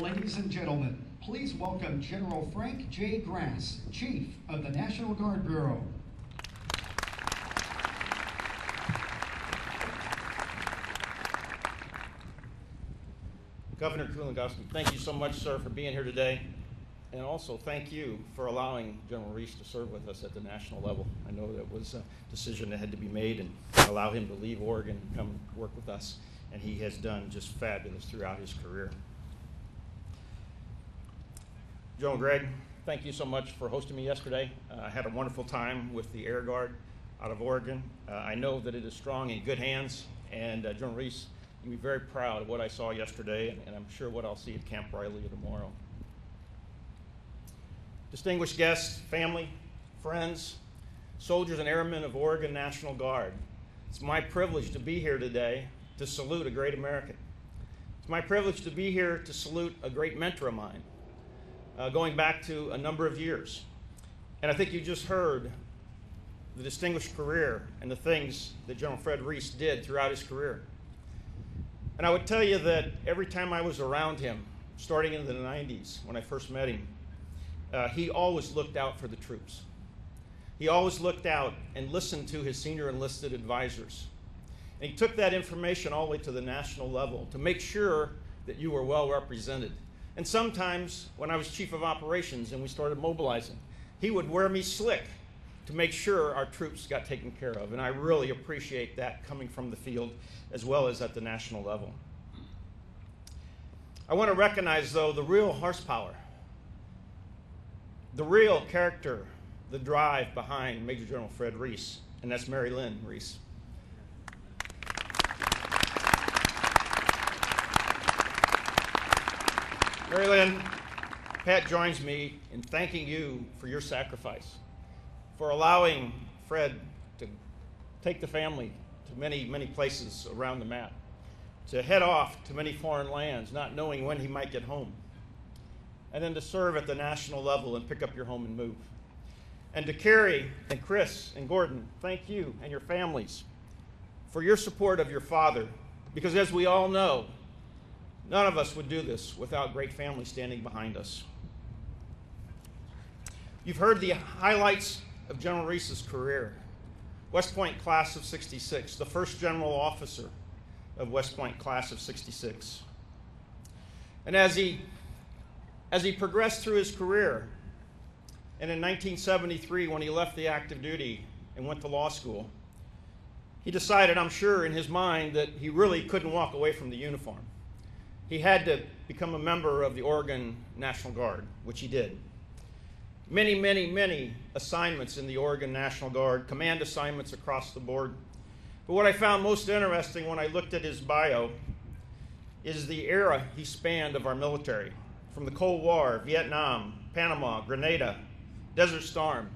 Ladies and gentlemen, please welcome General Frank J. Grass, Chief of the National Guard Bureau. Governor Kulongoski, thank you so much, sir, for being here today. And also thank you for allowing General Rees to serve with us at the national level. I know that was a decision that had to be made and allow him to leave Oregon and come work with us. And he has done just fabulous throughout his career. General Gregg, thank you so much for hosting me yesterday. I had a wonderful time with the Air Guard out of Oregon. I know that it is strong in good hands, and General Rees, you'll be very proud of what I saw yesterday, and I'm sure what I'll see at Camp Riley tomorrow. Distinguished guests, family, friends, soldiers and airmen of Oregon National Guard, it's my privilege to be here today to salute a great American. It's my privilege to be here to salute a great mentor of mine, going back to a number of years. And I think you just heard the distinguished career and the things that General Fred Rees did throughout his career. And I would tell you that every time I was around him, starting in the 90s when I first met him, he always looked out for the troops. He always looked out and listened to his senior enlisted advisors. And he took that information all the way to the national level to make sure that you were well represented. And sometimes when I was chief of operations and we started mobilizing, he would wear me slick to make sure our troops got taken care of. And I really appreciate that coming from the field as well as at the national level. I want to recognize, though, the real horsepower, the real character, the drive behind Major General Fred Rees, and that's Mary Lynn Rees. Mary Lynn, Pat joins me in thanking you for your sacrifice, for allowing Fred to take the family to many, many places around the map, to head off to many foreign lands, not knowing when he might get home, and then to serve at the national level and pick up your home and move. And to Carrie and Chris and Gordon, thank you and your families for your support of your father, because as we all know, none of us would do this without great family standing behind us. You've heard the highlights of General Rees's career. West Point class of '66, the first general officer of West Point class of '66. And as he progressed through his career, and in 1973, when he left the active duty and went to law school, he decided, I'm sure in his mind, that he really couldn't walk away from the uniform. He had to become a member of the Oregon National Guard, which he did. Many, many, many assignments in the Oregon National Guard, command assignments across the board. But what I found most interesting when I looked at his bio is the era he spanned of our military, from the Cold War, Vietnam, Panama, Grenada, Desert Storm,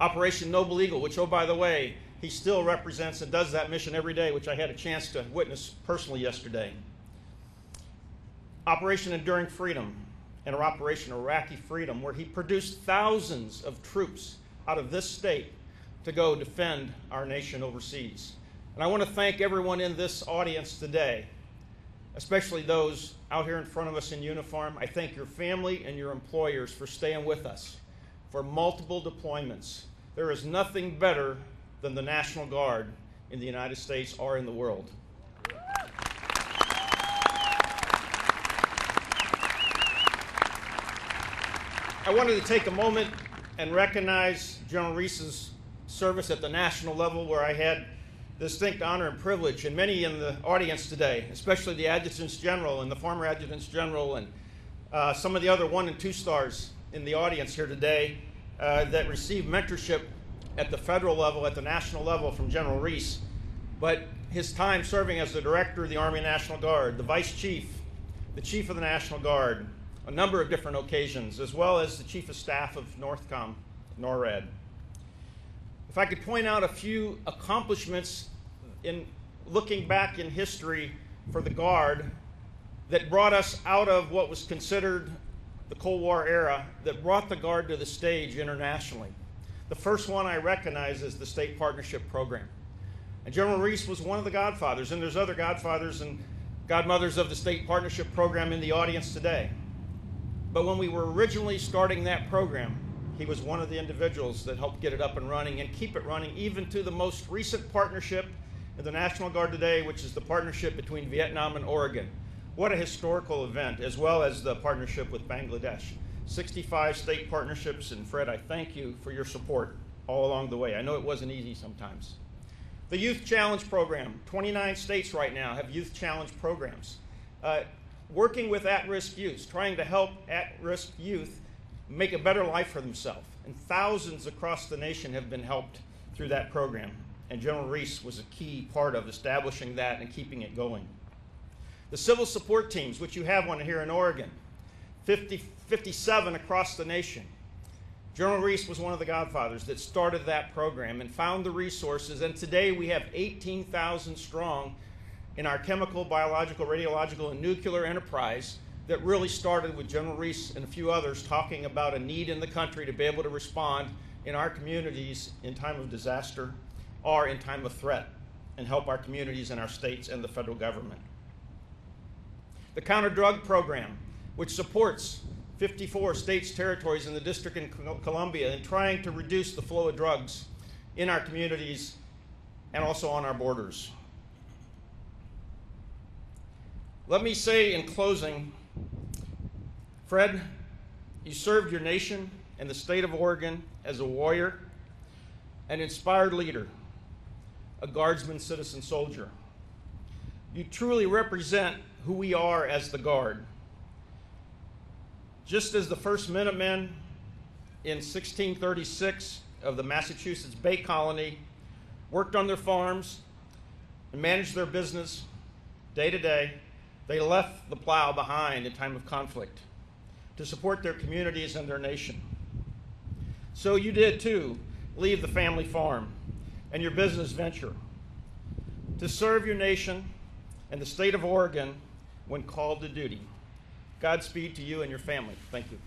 Operation Noble Eagle, which, oh, by the way, he still represents and does that mission every day, which I had a chance to witness personally yesterday. Operation Enduring Freedom and Operation Iraqi Freedom, where he produced thousands of troops out of this state to go defend our nation overseas. And I want to thank everyone in this audience today, especially those out here in front of us in uniform. I thank your family and your employers for staying with us for multiple deployments. There is nothing better than the National Guard in the United States or in the world. I wanted to take a moment and recognize General Rees's service at the national level, where I had the distinct honor and privilege, and many in the audience today, especially the Adjutants General and the former Adjutants General and some of the other 1 and 2 stars in the audience here today that received mentorship at the federal level, at the national level from General Rees. But his time serving as the Director of the Army National Guard, the Vice Chief, the Chief of the National Guard, a number of different occasions, as well as the Chief of Staff of NORTHCOM, NORAD. If I could point out a few accomplishments in looking back in history for the Guard that brought us out of what was considered the Cold War era, that brought the Guard to the stage internationally. The first one I recognize is the State Partnership Program. And General Rees was one of the godfathers, and there's other godfathers and godmothers of the state partnership program in the audience today. But when we were originally starting that program, he was one of the individuals that helped get it up and running and keep it running even to the most recent partnership in the National Guard today, which is the partnership between Vietnam and Oregon. What a historical event, as well as the partnership with Bangladesh. 65 state partnerships, and Fred, I thank you for your support all along the way. I know it wasn't easy sometimes. The Youth Challenge Program, 29 states right now have Youth Challenge programs. Working with at-risk youth, trying to help at-risk youth make a better life for themselves. And thousands across the nation have been helped through that program. And General Rees was a key part of establishing that and keeping it going. The civil support teams, which you have one here in Oregon, 57 across the nation. General Rees was one of the godfathers that started that program and found the resources, and today we have 18,000 strong in our chemical, biological, radiological, and nuclear enterprise that really started with General Rees and a few others talking about a need in the country to be able to respond in our communities in time of disaster or in time of threat and help our communities and our states and the federal government. The Counter-Drug Program, which supports 54 states, territories, and the District of Columbia in trying to reduce the flow of drugs in our communities and also on our borders. Let me say in closing, Fred, you served your nation and the state of Oregon as a warrior, an inspired leader, a guardsman, citizen, soldier. You truly represent who we are as the Guard. Just as the first Minutemen in 1636 of the Massachusetts Bay Colony worked on their farms and managed their business day to day, they left the plow behind in time of conflict to support their communities and their nation. So you did too, leave the family farm and your business venture to serve your nation and the state of Oregon when called to duty. Godspeed to you and your family. Thank you.